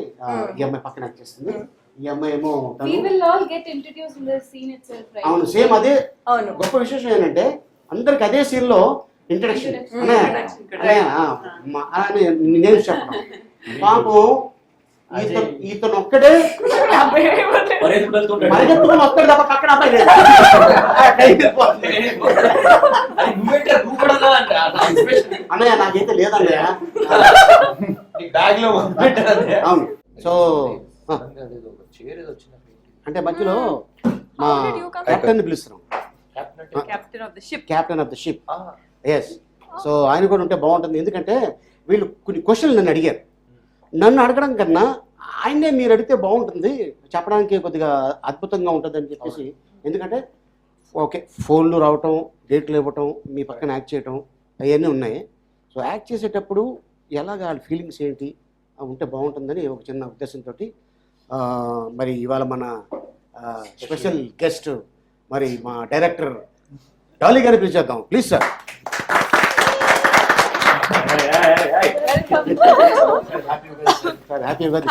ఈ అమ్మాయి పక్కన యాక్ట్ చేస్తుంది, ఈ అమ్మాయి ఏమో అవును సేమ్ అదే. గొప్ప విశేషం ఏంటంటే అందరికి అదే సీన్ లో ఇంట్రడక్షన్ నేను చెప్పడం. పాపం ఇతను ఒక్కడే పరిగెత్తుకుని వస్తాడు తప్ప పక్కన అబ్బాయి లేదు. అన్నయ్య నాకైతే లేదన్నయ్య. అవును. సో అంటే మధ్యలో మా కెప్టెన్ పిలుస్తున్నాం, captain of the ship. Yes. So ఆయన కూడా ఉంటే బాగుంటుంది, ఎందుకంటే వీళ్ళు కొన్ని క్వశ్చన్లు నన్ను అడిగారు. నన్ను అడగడం కన్నా ఆయనే మీరు అడిగితే బాగుంటుంది, చెప్పడానికి కొద్దిగా అద్భుతంగా ఉంటుంది అని చెప్పేసి. ఎందుకంటే ఓకే ఫోన్లు రావటం, డేట్లు ఇవ్వటం, మీ పక్కన యాక్ట్ చేయటం అవన్నీ ఉన్నాయి. సో యాక్ట్ చేసేటప్పుడు ఎలాగ వాళ్ళ ఫీలింగ్స్ ఏంటి ఉంటే బాగుంటుందని ఒక చిన్న ఉద్దేశంతో మరి ఇవాళ మన స్పెషల్ గెస్ట్ మరి మా డైరెక్టర్ డాలీ గారిని పిలిచేద్దాం. Please sir.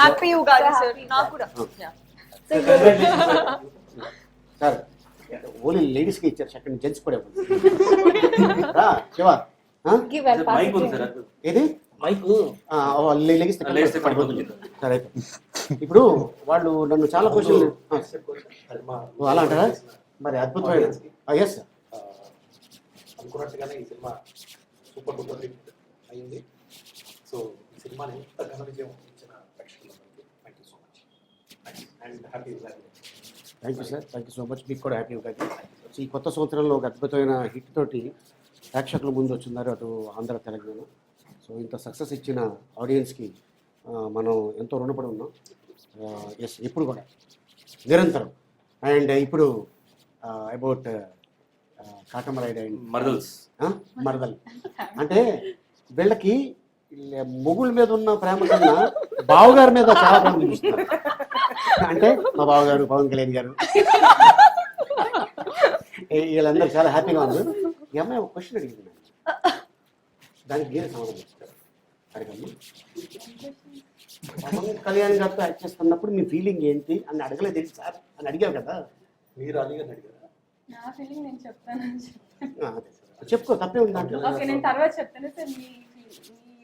Happy Ugadi sir. నాకు కూడా సార్ ఓన్లీ లేడీస్ కి ఇచ్చారు, సెకండ్ జెంట్స్ కూడా శివ ఏది సరే. ఇప్పుడు వాళ్ళు నన్ను చాలా క్వశ్చన్లు అలా అంటారా? మరి అద్భుతమైన ఎస్ సార్ అనుకున్నట్టుగానే ఈ సినిమా సూపర్ డూపర్ హిట్ అయింది. సో ఈ సినిమాని ఎంత ఘన విజయం ఇచ్చిన ప్రేక్షకులందరికీ thank you so much and happy Ugadi. Thank you sir, thank you so much. మీకు కూడా హ్యాపీ ఉగాది. సో ఈ కొత్త సంవత్సరంలో ఒక అద్భుతమైన హిట్ తోటి ప్రేక్షకుల ముందు వచ్చిన్నారు అటు ఆంధ్ర తెలంగాణ. సో ఇంత సక్సెస్ ఇచ్చిన ఆడియన్స్కి మనం ఎంతో రుణపడి ఉన్నాం. ఎస్ ఇప్పుడు కూడా నిరంతరం. అండ్ ఇప్పుడు అబౌట్ కాటమరాయుడు అండ్ మరదల్ అంటే వీళ్ళకి మొగుళ్ళ మీద ఉన్న ప్రేమ కన్నా బావగారి మీద చాలా ప్రేమ చూపిస్తున్నారు. అంటే మా బావగారు పవన్ కళ్యాణ్ గారు వీళ్ళందరూ చాలా హ్యాపీగా ఉన్నారు. ఈ అమ్మాయి ఒక క్వశ్చన్ అడిగింది, దానికి మీరే సమాధానం ఇస్తారు. అడగమ్మా. పవన్ కళ్యాణ్ గారితో యాక్ట్ చేస్తున్నప్పుడు మీ ఫీలింగ్ ఏంటి అని అడగలేదు ఏంటి సార్ అని అడిగావు కదా. మీరు అడిగారు నా ఫీలింగ్ నేను చెప్తాను. చెప్పుకో, తప్పే ఉంది దాంట్లో. ఓకే నేను తర్వాత చెప్తాను సార్. మీ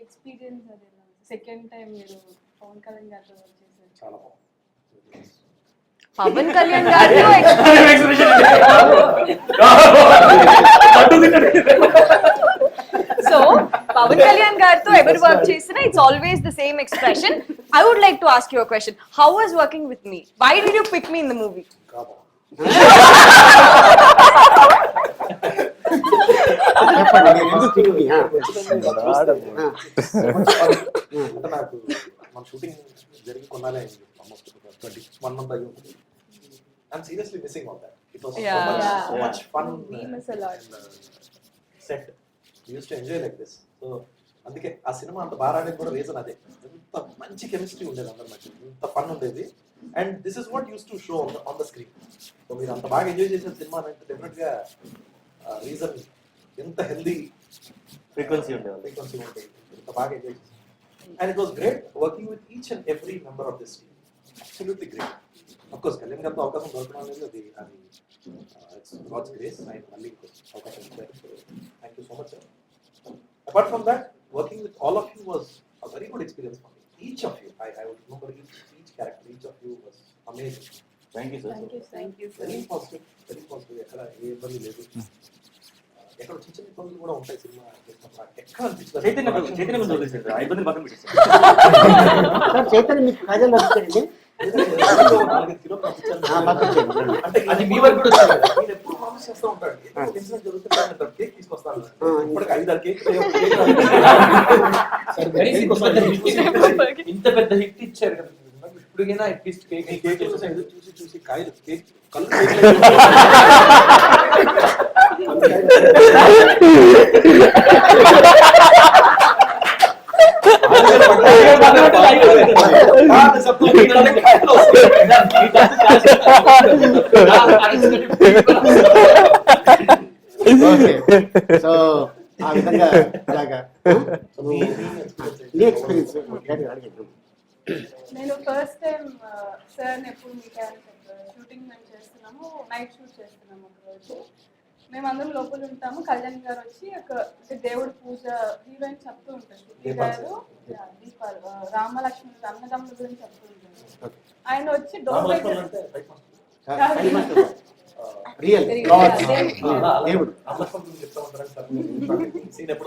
ఎక్స్పీరియన్స్ అదే సెకండ్ టైం మీరు పవన్ కళ్యాణ్ గారితో చేశారు. చాలా బాగుంది. పవన్ కళ్యాణ్ గారితో సో పవన్ కళ్యాణ్ గారితో ఎవరు వర్క్ చేసినా it's always the same expression. I would like to ask you a question. How was working with me? Why did you pick me in the movie? చెప్పండి నేను ఎందుకు తిరిగి అంటే నాకు మన షూటింగ్ జరిగి కొన్నాలే అయింది. ఆల్మోస్ట్ 21 month అయ్యి ఉంటుంది. I'm seriously missing all that. It was so much fun. We miss a lot. Set. We used to enjoy like this. So అందుకే ఆ సినిమా అంత బాగా ఆడేది కూడా రీజన్ అదే. ఎంత మంచి కెమిస్ట్రీ ఉండేది అందరి మధ్య, ఎంత ఫన్ ఉండేది. And this is what use to show on the screen. So మీరు అంత బాగా ఎంజాయ్ చేసిన సినిమా అంటే డెఫినెట్ గా రీజన్ ఎంత హెల్దీ ఫ్రీక్వెన్సీ ఉండేది. ఉంటుంది, ఎంత బాగా ఎంజాయ్ చేశారు. And it was great working with each and every member of this team. Absolutely great. Of course Kalyan గారితో అవకాశం దొరకడం అనేది అది గాడ్స్ గ్రేస్. ఆయన మళ్ళీ అవకాశం ఇచ్చారు. Thank you so much sir. Apart from that, working with all of you was a very good experience for me. Each of you, I would remember each character, each of you was amazing. Thank you sir. Thank you, sir. Very positive, very positive. ఎక్కడ ఏ ఇబ్బంది లేదు. ఎక్కడ చిన్న చిన్న ఇబ్బందులు కూడా ఉంటాయి cinema చేసినప్పుడు. ఎక్కడ అనిపించలేదు. చైతన్య గురించి వదిలేసారు. ఆ ఇబ్బందిని పక్కన పెట్టేసారు. సార్ చైతన్య మీకు కాజల్ నచ్చుతారండి? 4 కిలోలు పంపించాను. అంటే అది మీ వరకు కూడా వచ్చింది కదా. మీరు ఎప్పుడు ప్రామిస్ చేస్తూ ఉంటాడు. ఎప్పుడు ఇన్సిడెంట్ జరుగుతుంటే కేక్ తీసుకొస్తాను. ఇప్పటికి 5-6 కేక్ ఇంత పెద్ద హిట్ ఇచ్చారు కదా, ఇప్పుడుకైనా అట్లీస్ట్ కేక్ కేక్ చూసి కాయలు కేక్ కళ్ళు సో ఆ విధంగా అలాగా నీ ఎక్స్పీరియన్స్ నేను ఫస్ట్ టైం సార్ని ఎప్పుడు మీట్ అయ్యాను. షూటింగ్ మేము చేస్తున్నాము, నైట్ షూట్ చేస్తున్నాము ఒకరోజు. మేము అందరం లోపల ఉంటాము. కళ్యాణ్ గారు వచ్చి ఒక దేవుడి పూజ హీరోయిన్ చెప్తూ ఉంటారు. శృతి గారు దీపాలు రామలక్ష్మి అన్నదమ్ముల గురించి చెప్తూ ఉంటారు. ఆయన వచ్చి డోర్ దగ్గర రియల్ దేవుడు అన్నదమ్ముల రిలేషన్షిప్ గురించి చెప్తూ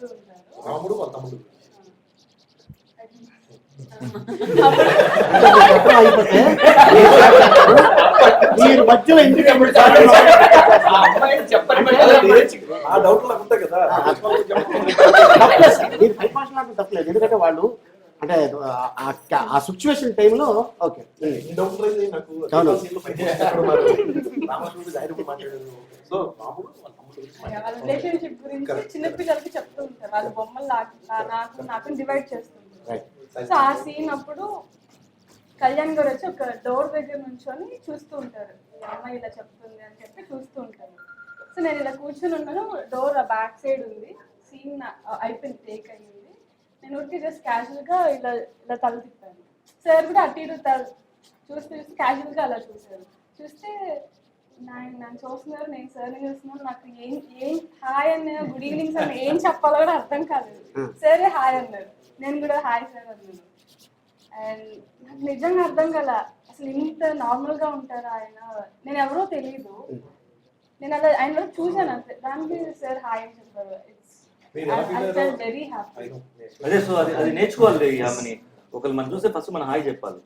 ఉంటారు. రాముడు వాళ్ళ తమ్ముడు అయిపోతే మీరు మధ్యలో ఎందుకు ఆ డౌట్ నాకు ఉంటాయి కదా. మీరు హైపాషన్ తప్పలేదు, ఎందుకంటే వాళ్ళు అంటే ఆ సిచ్యువేషన్ టైంలో ఓకే ఈ డౌట్ నాకు రామకృష్ణుడు ఆయన కూడా మాట్లాడారు. సో రాముడు వాళ్ళ తమ్ముడు వాళ్ళ రిలేషన్షిప్ గురించి చిన్నపిల్లలకి చెప్తూ ఉంటారు. వాళ్ళ బొమ్మలు నాకు డివైడ్ చేస్తుంటారు. సో ఆ సీన్ అప్పుడు కళ్యాణ్ గారు వచ్చి ఒక డోర్ దగ్గర నుంచొని చూస్తూ ఉంటారు. ఈ అమ్మాయి ఇలా చెప్తుంది అని చెప్పి చూస్తూ ఉంటారు. సో నేను ఇలా కూర్చొని ఉన్నాను. డోర్ బ్యాక్ సైడ్ ఉంది. సీన్ అయిపోయింది, టేక్ అయ్యింది. నేను ఊరికి జస్ట్ క్యాజువల్గా ఇలా ఇలా తల తిప్పాను. సార్ కూడా అటు ఇటు చూస్తూ క్యాజువల్గా అలా చూశారు. చూస్తే నన్ను చూస్తున్నారు, నేను సార్ని చూస్తున్నాను. నాకు ఏం హాయ్ అన్న గుడ్ ఈవినింగ్ సార్ ఏం చెప్పాలో కూడా అర్థం కాలేదు. సరే హాయ్ అన్నారు, నేను కూడా హాయ్ సార్ అన్నాను. అండ్ నాకు నిజంగా అర్థం కాల అసలు ఇంత నార్మల్గా ఉంటారా ఆయన. నేను ఎవరో తెలియదు. నేను అలా ఆయన వరకు చూశాను అంతే. దానికి సార్ హాయ్ అని చెప్పారు. Very happy. అదే సో అది నేర్చుకోవాలి. ఆమెని ఒకళ్ళు మనం చూస్తే ఫస్ట్ మనం హాయ్ చెప్పాలి.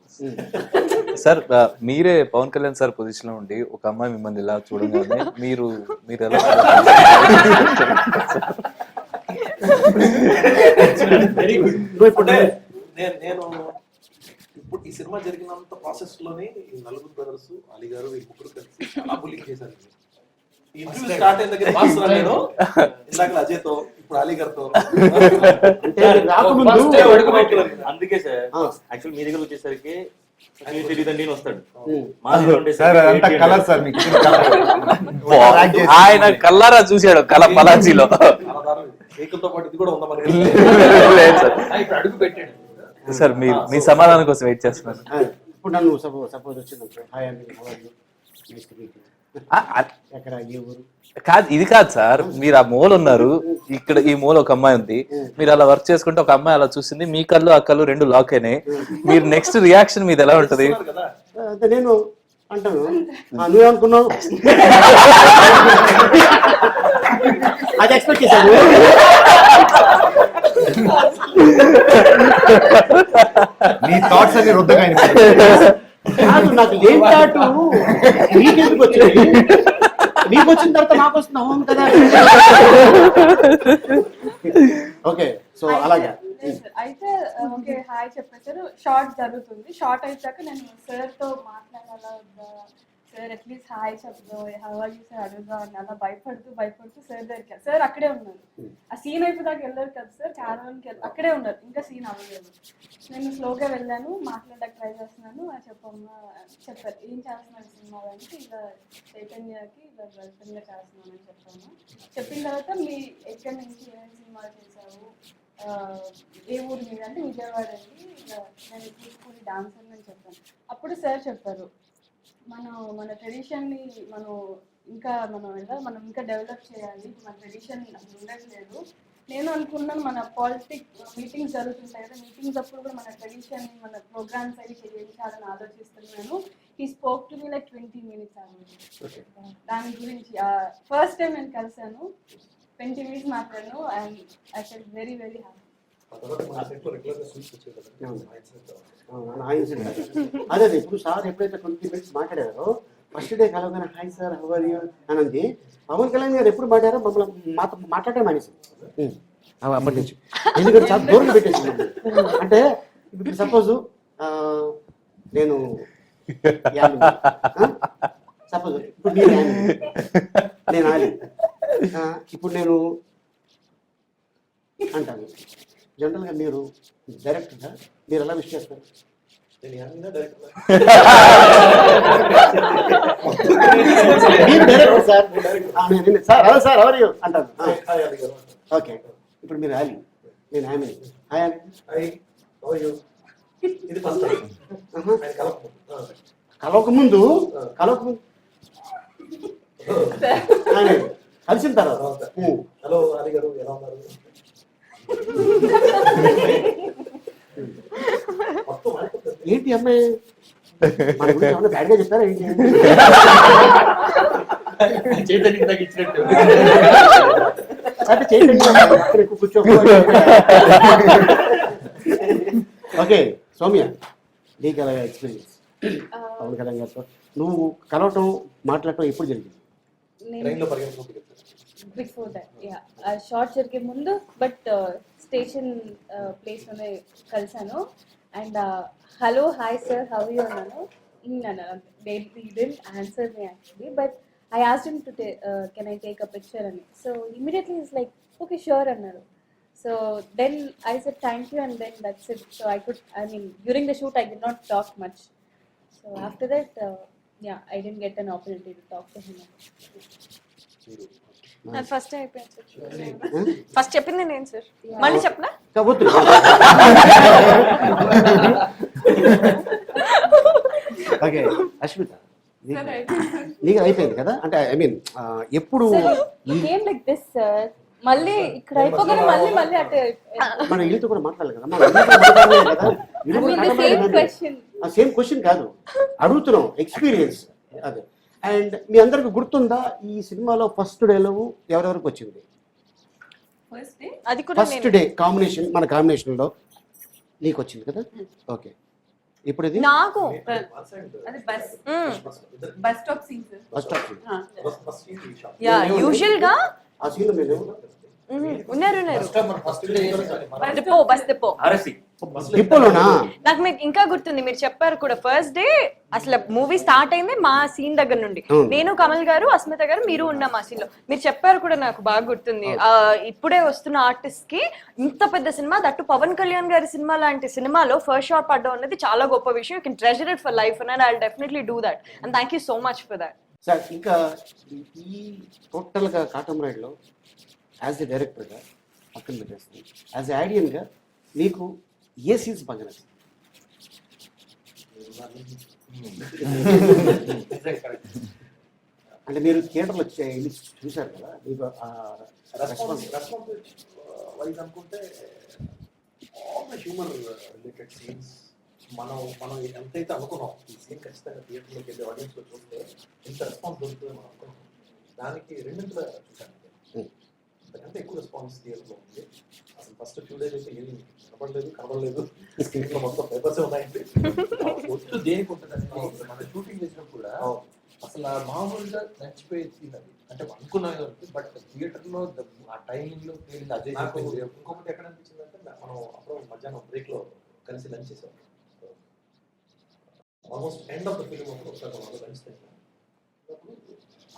సార్ మీరే పవన్ కళ్యాణ్ సార్ పొజిషన్ లో ఉండి ఒక అమ్మాయి మిమ్మల్ని ఇలా చూడగానే మీరు ఎలా వెరీ గుడ్. నేను ఇప్పుడు ఈ సినిమా జరిగినంత ప్రాసెస్ లోనే ఈ నలుగురు బ్రదర్స్ అలీ గారు ఈ ముగ్గురు కలిసి చాలా బుల్లింగ్ చేశారు. ఇంటర్వ్యూ స్టార్ట్ అయిన దగ్గర బాస్ నేను ఇందాక అజయ్ తో ఇప్పుడు అలీ గారితో అందుకే సార్ యాక్చువల్ మీ దగ్గర వచ్చేసరికి తెలియదండి వస్తాడు. ఆయన కల్లారా చూశాడు కళ పలాజీలో. ఏకంతో పాటు ఇది కూడా ఉందా మనకి? అడుగు పెట్టాడు సార్. మీ సమాధానం కోసం వెయిట్ చేస్తున్నారు. ఇప్పుడు నన్ను సపోజ్ వచ్చింది హాయ్ అండి ఎక్కడ ఏ ఊరు కాదు, ఇది కాదు సార్. మీరు ఆ మూల ఉన్నారు, ఇక్కడ ఈ మూల ఒక అమ్మాయి ఉంది. మీరు అలా వర్క్ చేసుకుంటే ఒక అమ్మాయి అలా చూసింది, మీ కళ్ళు ఆ కళ్ళు రెండు లాక్ అయినాయి. మీరు నెక్స్ట్ రియాక్షన్ మీది ఎలా ఉంటది? అంటే నేను అంటాను నువ్వేమనుకున్నావు అది ఎక్స్పెక్ట్ చేశాను. నీ థాట్స్ అన్ని రుద్దగా కాదు, నాకు ఏం థాట్ నీకెందుకు వచ్చింది? నీకు వచ్చిన తర్వాత నాకు వస్తుంది అవును కదా. ఓకే సో అలాగే అయితే ఓకే హాయ్ చెప్పేసారు. షార్ట్ జరుగుతుంది. షార్ట్ అయిపోయాక నేను సార్తో మాట్లాడాలా వద్దా, సార్ అట్లీస్ట్ హాయ్ చెప్దాం హౌ ఆర్ యూ సార్ అడుగుదాం అని అలా భయపడుతూ సార్ దగ్గరికి సార్ అక్కడే ఉన్నారు. ఆ సీన్ అయిపోయాక వెళ్ళారు కదా సార్, క్యారవాన్కి అక్కడే ఉన్నారు, ఇంకా సీన్ అవ్వలేదు. నేను స్లోగా వెళ్ళాను, మాట్లాడడానికి ట్రై చేస్తున్నాను. చెప్పమ్మా చెప్పారు ఏం చేస్తున్నారు సినిమా అంటే, ఇలా చైతన్యకి ఇలా గర్ల్ఫ్రెండ్గా చేస్తున్నాను అని చెప్పాను. చెప్పిన తర్వాత మీ ఎక్కడి నుంచి ఏమేమి సినిమాలు చేశావు, ఏ ఊరు మీద అంటే విజయవాడ అండి, ఇలా నేను కూచిపూడి డాన్సర్ అని చెప్పాను. అప్పుడు సార్ చెప్పారు మన ట్రెడిషన్ని మనం ఇంకా డెవలప్ చేయాలి, మన ట్రెడిషన్ అసలు ఉండట్లేదు. నేను అనుకున్నాను మన మీటింగ్స్ జరుగుతుంటాయి కదా, మీటింగ్స్ అప్పుడు కూడా మన ట్రెడిషన్ మన ప్రోగ్రామ్స్ అవి చేయించాలని ఆలోచిస్తున్నాను. He spoke to me like 20 minutes దాని గురించి. ఫస్ట్ టైం నేను కలిసాను, 20 minutes మాట్లాడాను and I felt very very happy. అదే ఇప్పుడు సార్ ఎప్పుడైతే 20 minutes మాట్లాడారో ఫస్ట్ డే కలవగానే hi sir how are you అని అంది. పవన్ కళ్యాణ్ గారు ఎప్పుడు మాట్లాడారో మమ్మల్ని మాట్లాడటం మానేసి అప్పటి నుంచి, ఎందుకంటే చాలా దూరం పెట్టేసి. అంటే ఇప్పుడు సపోజ్ నేను సపోజ్ ఇప్పుడు నేను ఆలి, ఇప్పుడు నేను అంటాను. జనరల్గా మీరు డైరెక్టర్గా మీరు ఎలా విష్ చేస్తారు? మీరు director sir, sir hello sir ఎవరు అంటాను. ఓకే, ఇప్పుడు మీరు ఆలి, నేను ఆమె హాయ్ ఆమె కలవకముందు కలిసిన తర్వాత హలో అలీ గారు ఎలా ఉన్నారు? ఏంటి అమ్మాయి మన గురించి ఏమన్నా బ్యాడ్గా చెప్పారా ఏంటి? చైతన్యకి తగ్గించినట్టు అంటే చైతన్య ఎక్కువ కూర్చో. ఓకే సౌమ్య, నీకు ఎలా ఎక్స్పీరియన్స్ పవన్ కళ్యాణ్ గారితో నువ్వు కలవటం మాట్లాడటం ఎప్పుడు జరిగింది? బిఫోర్ దట్ షార్ట్ జరిగే ముందు, బట్ స్టేషన్ ప్లేస్లోనే కలిసాను. And hello hi sir how you అన్నాను. They didn't answer me actually, but I asked him to can I take a picture అని. So immediately he's like okay sure అన్నారు. So then I said thank you and then that's it. So during the shoot I did not talk much. So after that I didn't get an opportunity to talk to him. First అయిపోయింది, first చెప్పింది నేను sir, మళ్ళీ చెప్పనా? Okay Ashmita, నీకు అయిపోయింది కదా, అంటే I mean ఎప్పుడు ఏం లైక్ దిస్ సార్, మళ్ళీ ఇక్కడ అయిపోగానే మళ్ళీ అటే మనం వీళ్ళతో కూడా మాట్లాడాలి కదా. సేమ్ క్వశ్చన్ కాదు అడుగుతున్నాం, ఎక్స్పీరియన్స్ అదే. అండ్ మీ అందరికి గుర్తుందా ఈ సినిమాలో ఫస్ట్ డేలో ఎవరెవరికి వచ్చింది? ఫస్ట్ డే కాంబినేషన్, మన కాంబినేషన్ లో నీకు వచ్చింది కదా. ఓకే, ఇప్పుడు ఇది నాకు బస్ స్టాప్ సీన్. యూజువల్ గా ఆ సీన్ మీరు ఉన్నారు డిపోలోనా? నాకు మీకు ఇంకా గుర్తుంది, మీరు చెప్పారు కూడా ఫస్ట్ డే అసలు మూవీ స్టార్ట్ అయింది మా సీన్ దగ్గర నుండి. నేను కమల్ గారు అస్మిత గారు మీరు ఉన్నాం ఆ సీన్ లో. మీరు చెప్పారు కూడా, నాకు బాగా గుర్తుంది. ఇప్పుడే వస్తున్న ఆర్టిస్ట్ కి ఇంత పెద్ద సినిమా, దట్టు పవన్ కళ్యాణ్ గారి సినిమా లాంటి సినిమాలో ఫస్ట్ షాట్ పడడం అనేది చాలా గొప్ప విషయం. You can treasure it for life and I will definitely do that and thank you so much for that. Sir ఇంకా ఈ టోటల్ గా కాటం రైడ్ లో యాజ్ ఎ డైరెక్టర్గా పక్కన పెట్టేస్తాను, యాజ్ ఎ ఆడియన్గా నీకు ఏ సీన్స్ బాగా నచ్చింది? అంటే మీరు థియేటర్లో చూశారు కదా, మీకు రెస్పాన్స్ వైజ్ అనుకుంటే all the human related scenes మనం ఎంతైతే అనుకున్నాం ఈ సీన్ ఖచ్చితంగా థియేటర్లోకి వెళ్ళి ఆడియన్స్లో చూస్తే ఎంత రెస్పాన్స్ దొరుకుతుందో మనం అనుకున్నాం. దానికి రెండింటిగా చూశాను, అంతకంటే ఎక్కువ రెస్పాన్స్ థియేటర్లో ఉంది. అసలు ఫస్ట్ ఫ్యూ డేస్ అయితే ఏమి కనబడలేదు స్క్రీన్లో మొత్తం పేపర్స్ ఉన్నాయండి. ఒట్టు దేనికి ఉంటుందని మన షూటింగ్ చేసినప్పుడు కూడా అసలు మామూలుగా నచ్చిపోయే సీన్ అది, అంటే అనుకున్నాను. బట్ థియేటర్లో ఆ టైమింగ్లో అజయ్ ఇంకొకటి ఎక్కడ అనిపించింది అంటే, మనం అప్పుడు మధ్యాహ్నం బ్రేక్లో కలిసి లంచ్ చేసాం. Almost end of the film ఒకసారి లంచ్ చేసాం.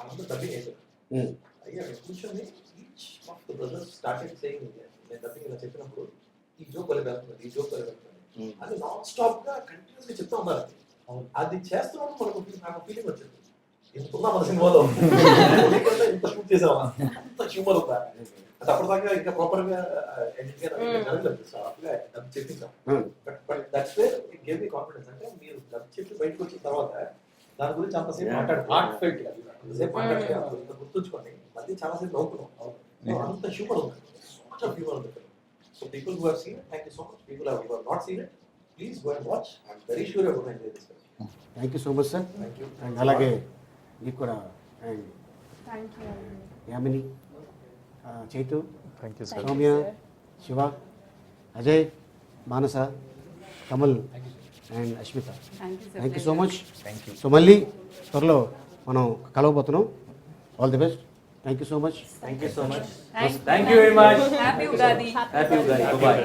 అందరూ డబ్బింగ్ అయిపోయారు. Hmm. అయ్యా కూర్చొని each of the brothers started saying, నేను డబ్బింగ్ ఇలా చెప్పినప్పుడు ఈ జోక్ వల్ల వెళ్తున్నది, ఈ జోక్ వల్ల వెళ్తున్నది అది నాన్ స్టాప్ గా కంటిన్యూస్ గా చెప్తా ఉన్నారు. అది చేస్తున్నప్పుడు మనకు నాకు ఫీలింగ్ వచ్చింది, ఇంత ఉందా మన సినిమాలో, ఇంత షూట్ చేసామా, అంత హ్యూమర్ ఉందా. అది అప్పటిదాకా ఇంకా ప్రాపర్ గా ఎడిట్ గా జరగలేదు, అట్లా డబ్ చెప్పించాం. But that's where it gave me confidence. అంటే మీరు డబ్ చెప్పి బయటకు వచ్చిన తర్వాత దాని గురించి అంతసేపు మాట్లాడుతున్నారు, అంతసేపు మాట్లాడుతున్నారు, ఇంత గుర్తుంచుకోండి, మళ్ళీ చాలాసేపు నవ్వుకున్నాం. అంత హ్యూమర్ ఉంది, సో మచ్ ఆఫ్ హ్యూమర్ ఉంది. So people who have seen it, thank you so much. People who have not seen it, please go and watch. I am very sure you will enjoy this. Thank you so much sir. Thank you. And అలాగే మీకు కూడా and thank you. Yamini, Chaitu, thank you Soumya, Shiva, Ajay, Manasa, Kamal and Ashmita, thank you so much. So మళ్ళీ త్వరలో మనం కలవబోతున్నాం. All the best. Thank you so much. Thank you so much. Thank thank you very much. Happy Ugadi. Happy Ugadi. Bye.